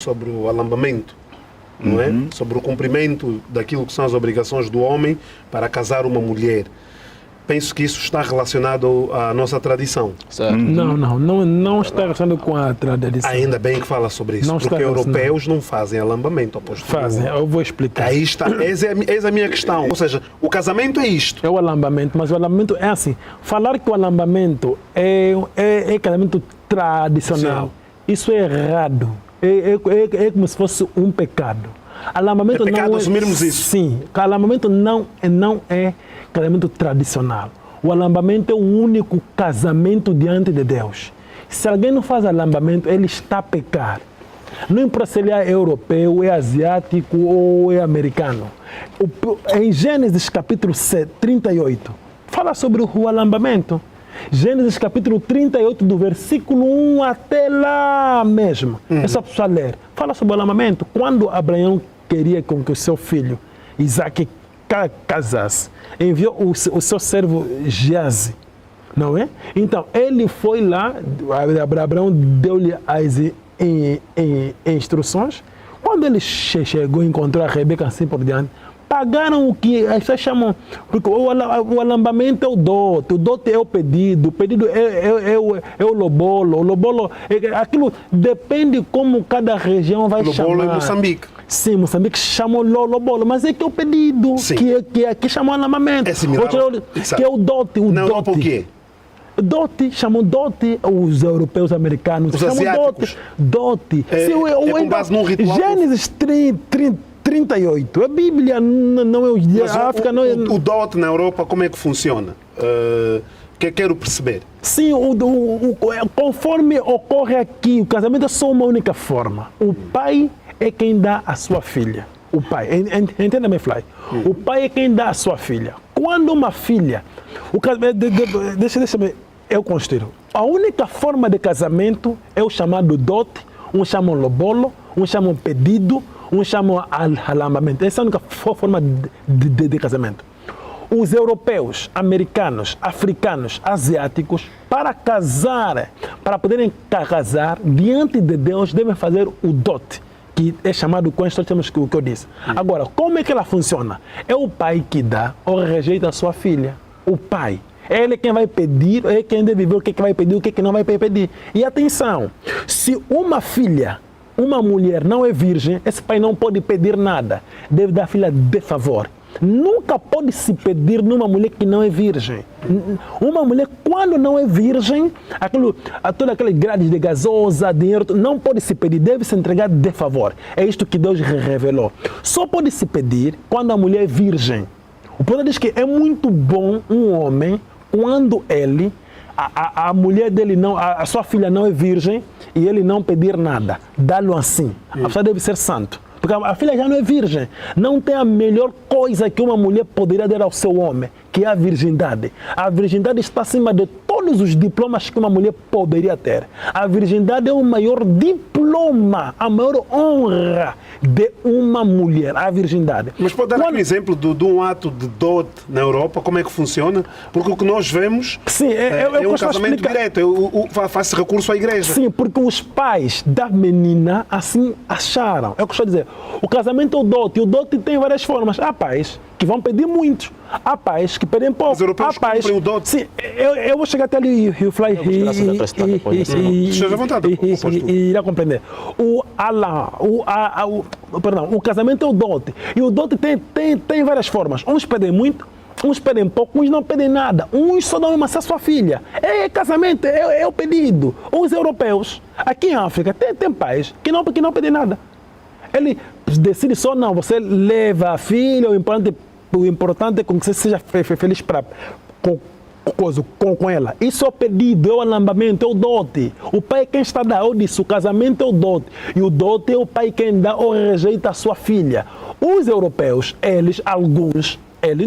sobre o alambamento, não é? Sobre o cumprimento daquilo que são as obrigações do homem para casar uma mulher. Penso que isso está relacionado à nossa tradição. Certo. Não está relacionado com a tradição. Ainda bem que fala sobre isso, Não porque está europeus não fazem alambamento. Fazem, eu vou explicar. Aí está, essa é a minha questão. Ou seja, o casamento é isto. É o alambamento, mas o alambamento é assim. Falar que o alambamento é casamento tradicional, Sim. isso é errado. É como se fosse um pecado. Alambamento É pecado não assumirmos isso. Sim, o alambamento não é casamento tradicional. O alambamento é o único casamento diante de Deus. Se alguém não faz alambamento, ele está a pecar. Não importa se ele é europeu, é asiático ou é americano. Em Gênesis capítulo 38, fala sobre o alambamento. Gênesis capítulo 38, do versículo 1 até lá mesmo. É só para você ler. Fala sobre o alambamento. Quando Abraão queria com que o seu filho, Isaac, casasse, enviou o seu servo Geazi, não é? Então, ele foi lá, Abraão deu-lhe as instruções. Quando ele chegou, encontrou a Rebeca, assim por diante, pagaram o que as pessoas chamam, porque o alambamento é o dote é o pedido é o lobolo, aquilo depende como cada região vai chamar. Lobolo é Moçambique. Sim, Moçambique chamam lobolo, mas é que é o pedido, que aqui chamam alambamento. É similar. Que é o dote. Na Europa o quê? Dote, chamam dote, os europeus americanos Os chamam asiáticos. Dote. Com base num ritual. Gênesis 38. A Bíblia não é a África não é. O dote na Europa, como é que funciona? Que quero perceber. Sim, conforme ocorre aqui, o casamento é só uma única forma. O pai é quem dá a sua filha. O pai, entenda-me, Fly. O pai é quem dá a sua filha. Quando uma filha, deixa-me, eu considero. A única forma de casamento é o chamado dote, um chamam lobolo, um chamam pedido, um chamam alambamento. Essa é a única forma de casamento. Os europeus, americanos, africanos, asiáticos, para casar, para poderem casar diante de Deus, devem fazer o dote, que é chamado com estes termos que eu disse. Agora, como é que ela funciona? É o pai que dá ou rejeita a sua filha. O pai. Ele é quem vai pedir, é quem deve ver o que vai pedir, o que não vai pedir. E atenção, se uma filha, uma mulher não é virgem, esse pai não pode pedir nada. Deve dar a filha de favor. Nunca pode se pedir numa mulher que não é virgem. Uma mulher, quando não é virgem, todas aquelas grades de gasosa, dinheiro, não pode se pedir, deve se entregar de favor. É isto que Deus revelou. Só pode se pedir quando a mulher é virgem. O poder diz que é muito bom um homem, quando ele, a mulher dele não, a sua filha não é virgem e ele não pedir nada. Dá-lo assim. A pessoa deve ser santo. Porque a filha já não é virgem. Não tem a melhor coisa que uma mulher poderia dar ao seu homem, que é a virgindade. A virgindade está acima de todos os diplomas que uma mulher poderia ter. A virgindade é o maior diploma, a maior honra de uma mulher, a virgindade. Mas pode dar um exemplo de um ato de dote na Europa, como é que funciona? Porque o que nós vemos é um casamento direto, faz-se recurso à igreja. Sim, porque os pais da menina assim acharam. É o que eu estou a dizer. O casamento é o dote, e o dote tem várias formas. Há pais que vão pedir muito, há pais que pedem pouco. Os europeus cumprem o dote. Sim, eu vou chegar até ali e o Fly e irá compreender. O casamento é o dote, e o dote tem várias formas. Uns pedem muito, uns pedem pouco, uns não pedem nada. Uns só dão uma sua filha. É casamento, é o pedido. Os europeus, aqui em África, tem pais que não pedem nada. Ele decide só, não, você leva a filha, o importante é que você seja feliz com ela. Isso é o pedido, é o alambamento, é o dote. O pai é quem está a dar, eu disse, o casamento é o dote. E o dote é o pai quem dá ou rejeita a sua filha. Os europeus, alguns,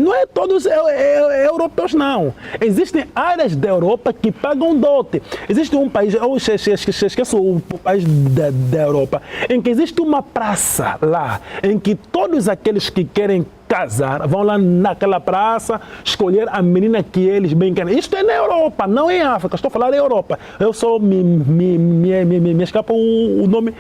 não é todos europeus, não. Existem áreas da Europa que pagam dote. Existe um país, eu esqueço o país da Europa, em que existe uma praça lá, em que todos aqueles que querem casar, vão lá naquela praça escolher a menina que eles bem querem. Isto é na Europa, não é em África. Estou a falar da Europa. Eu só me escapa o nome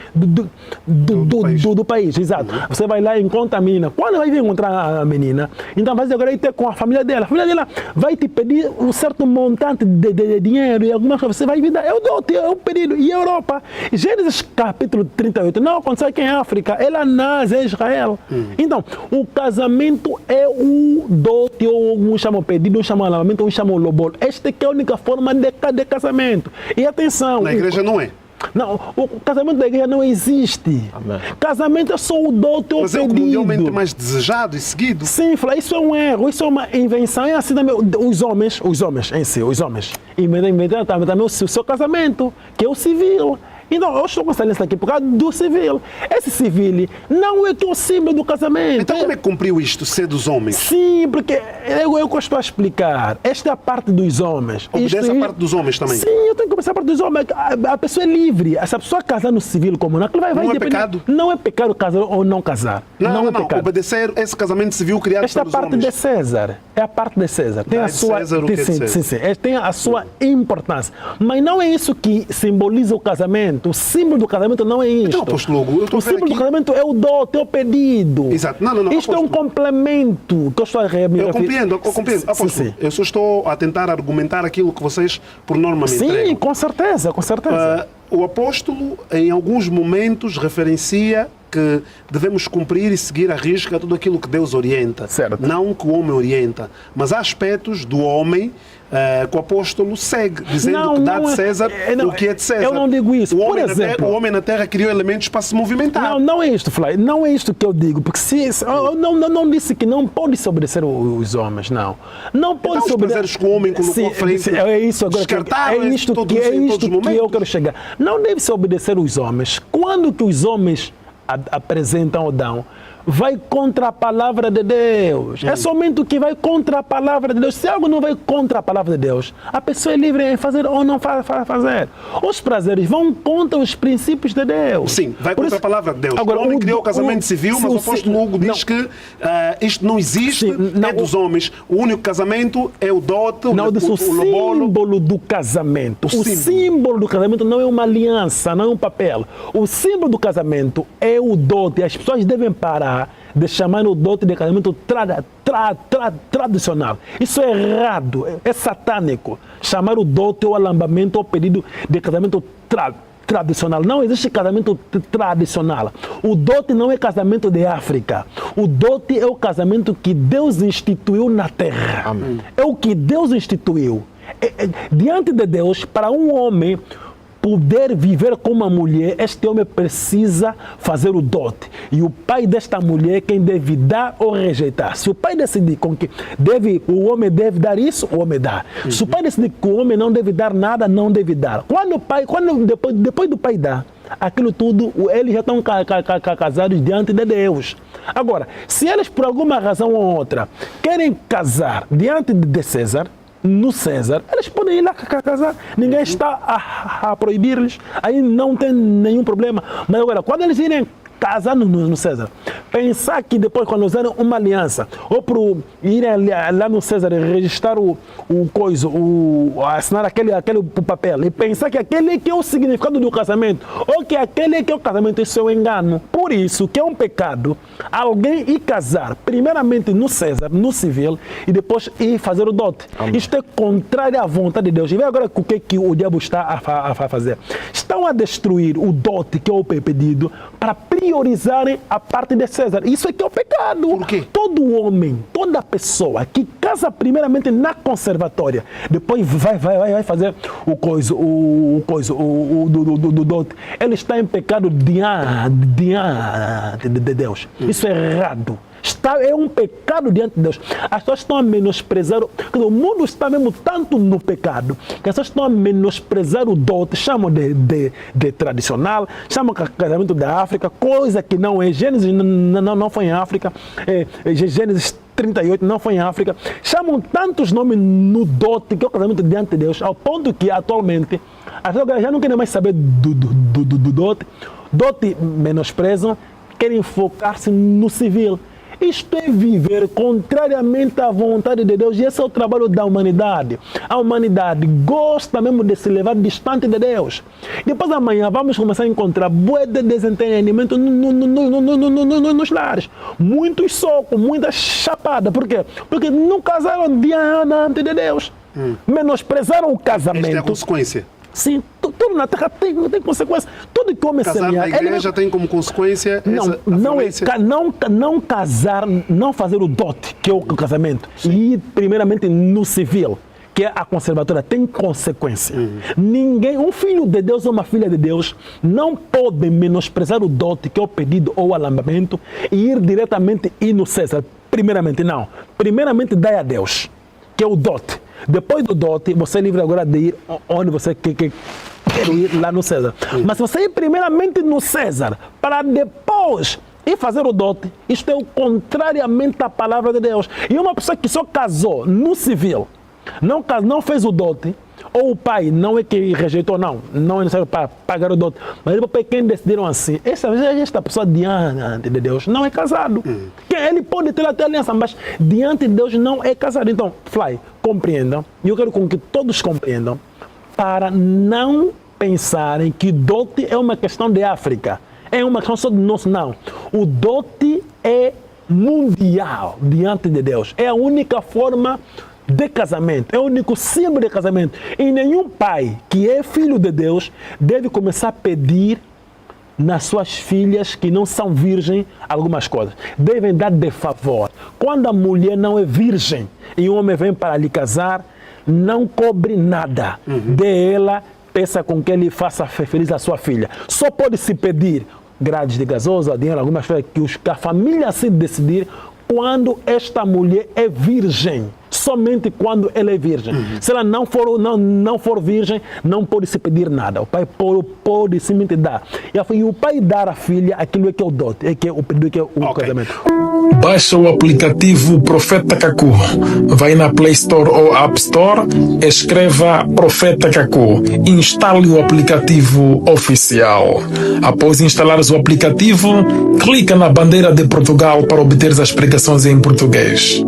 do país. Exato. Você vai lá e encontra a menina. Quando vai vir encontrar a menina, então vai agora ir ter com a família dela. A família dela vai te pedir um certo montante de dinheiro e algumas coisas. Você vai vir dar. Eu dou o pedido. E a Europa? Gênesis capítulo 38. Não aconteceu aqui em África. Ela nasce em Israel. Então, o casamento é o dote, ou um chamam pedido, um chamam alamamento, um chamam lobolo. Esta que é a única forma de casamento. E atenção. Na igreja não é. Não, o casamento da igreja não existe. Amém. Casamento é só o dote ou mas pedido. Mas é o mundialmente mais desejado e seguido. Sim, isso é um erro, isso é uma invenção. É assim também, os homens em si, inventaram também o seu casamento, que é o civil. Então, eu estou com essa lista aqui por causa do civil. Esse civil não é o símbolo do casamento. Então, como é que cumpriu isto, ser dos homens? Sim, porque eu gosto de explicar. Esta é a parte dos homens. Obedece a parte dos homens também? Sim, eu tenho que começar a parte dos homens. A pessoa é livre. Se a pessoa casar no civil comunal, vai não é depender. pecado? Não é pecado casar ou não casar. Não é pecado. Obedecer esse casamento civil criado Esta pelos homens. Esta parte de César. É a parte de César. Tem a sua, César, sim. Tem a sua importância. Mas não é isso que simboliza o casamento. O símbolo do casamento não é isto. Então, apóstolo Hugo, o símbolo do casamento é o dote, é o pedido. Exato. Não, isto apóstolo, é um complemento que eu estou a referir. Eu compreendo. Apóstolo, sim. Eu só estou a tentar argumentar aquilo que vocês, por norma, me entregam. Sim, com certeza. O apóstolo, em alguns momentos, referencia que devemos cumprir e seguir à risca tudo aquilo que Deus orienta. Certo. Não que o homem orienta. Mas há aspectos do homem que o apóstolo segue, dizendo que dá de César o que é de César. Eu não digo isso. Por exemplo, o homem na terra criou elementos para se movimentar. Não é isto, Flávio. Não é isto que eu digo. Porque eu não disse que não pode se obedecer os homens, não. Não pode se obedecer. Os prazeres que o homem colocou à frente. É isso agora. É isto que eu quero chegar. Não deve se obedecer os homens. Quando que os homens apresentam ou dão, vai contra a palavra de Deus. É somente o que vai contra a palavra de Deus. Se algo não vai contra a palavra de Deus, a pessoa é livre em fazer ou não fazer. Os prazeres vão contra os princípios de Deus. Sim, vai contra a palavra de Deus. Agora, o homem criou o casamento civil, mas o apóstolo Hugo diz que isto não existe, é dos homens. O único casamento é o dote, o símbolo do casamento. O símbolo do casamento não é uma aliança, não é um papel. O símbolo do casamento é o dote. As pessoas devem parar de chamar o dote de casamento tradicional. Isso é errado, é satânico. Chamar o dote ou alambamento ou pedido de casamento tradicional. Não existe casamento tradicional. O dote não é casamento de África. O dote é o casamento que Deus instituiu na terra. Amém. É o que Deus instituiu. Diante de Deus, para um homem poder viver com uma mulher, este homem precisa fazer o dote. E o pai desta mulher é quem deve dar ou rejeitar. Se o pai decidir que o homem deve dar isso, o homem dá. Se o pai decidir que o homem não deve dar nada, não deve dar. Depois do pai dar, aquilo tudo, eles já estão casados diante de Deus. Agora, se eles por alguma razão ou outra querem casar diante de César, no César, eles podem ir lá casar. Ninguém está a proibir-lhes. Aí não tem nenhum problema. Mas agora, quando eles irem casar no César, pensar que depois, quando usarem uma aliança, ou para irem lá no César e registrar assinar aquele papel, e pensar que aquele que é o significado do casamento, ou que aquele que é o casamento, isso é um engano. Por isso que é um pecado alguém ir casar, primeiramente no César, no civil, e depois ir fazer o dote. Amém. Isto é contrário à vontade de Deus. E vê agora o que o diabo está a fazer. Estão a destruir o dote, que é o pedido, para priorizarem a parte de César. Isso é que é o pecado. Por quê? Todo homem, toda pessoa que casa primeiramente na conservatória, depois vai fazer do dote, ele está em pecado diante de Deus. Isso é errado. É um pecado diante de Deus. As pessoas estão a menosprezar. O mundo está mesmo tanto no pecado que as pessoas estão a menosprezar o dote, chamam de tradicional, chamam de casamento da África, coisa que não é. Gênesis não foi em África, Gênesis 38 não foi em África. Chamam tantos nomes no dote, que é o casamento diante de Deus, ao ponto que atualmente as pessoas já não querem mais saber do dote. Dote menosprezam, querem focar-se no civil. Isto é viver contrariamente à vontade de Deus. E esse é o trabalho da humanidade. A humanidade gosta mesmo de se levar distante de Deus. Depois amanhã vamos começar a encontrar bué de desentendimento nos lares. Muitos socos, muita chapada. Por quê? Porque não casaram diante de Deus. Menosprezaram o casamento. Esta é a consequência. Sim, tudo na terra tem consequência. Tudo que o homem Casar na igreja tem como consequência não casar, não fazer o dote, que é o casamento, e ir primeiramente no civil, que é a conservadora, tem consequência. Ninguém, um filho de Deus ou uma filha de Deus não pode menosprezar o dote, que é o pedido ou o alambamento, e ir diretamente no César. Primeiramente, não. Primeiramente, dai a Deus, que é o dote. Depois do dote, você é livre agora de ir onde você quer ir, lá no César. Mas se você ir primeiramente no César, para depois ir fazer o dote, isto é contrariamente à palavra de Deus. E uma pessoa que só casou no civil, não fez o dote, ou o pai não é que rejeitou, não é necessário para pagar o dote, mas depois quem decidiram assim, esta pessoa diante de Deus não é casado. Ele pode ter até aliança, mas diante de Deus não é casado. Então, compreendam, e eu quero que todos compreendam, para não pensarem que dote é uma questão de África, é uma questão só do nosso, não. O dote é mundial diante de Deus, é a única forma de casamento, é o único símbolo de casamento. E nenhum pai que é filho de Deus deve começar a pedir nas suas filhas que não são virgens algumas coisas. Devem dar de favor. Quando a mulher não é virgem e o homem vem para lhe casar, não cobre nada. Dê ela, peça com que ele faça feliz a sua filha. Só pode se pedir grades de gasosa, dinheiro, algumas coisas que a família se decidir quando esta mulher é virgem. Somente quando ela é virgem. Se ela não for virgem, não pode se pedir nada. O pai pode simplesmente dar. E o pai dar à filha aquilo que é o dote, que é o pedido, que é o casamento. Baixa o aplicativo Profeta Kaku. Vai na Play Store ou App Store, escreva Profeta Kaku. Instale o aplicativo oficial. Após instalares o aplicativo, clica na bandeira de Portugal para obter as pregações em português.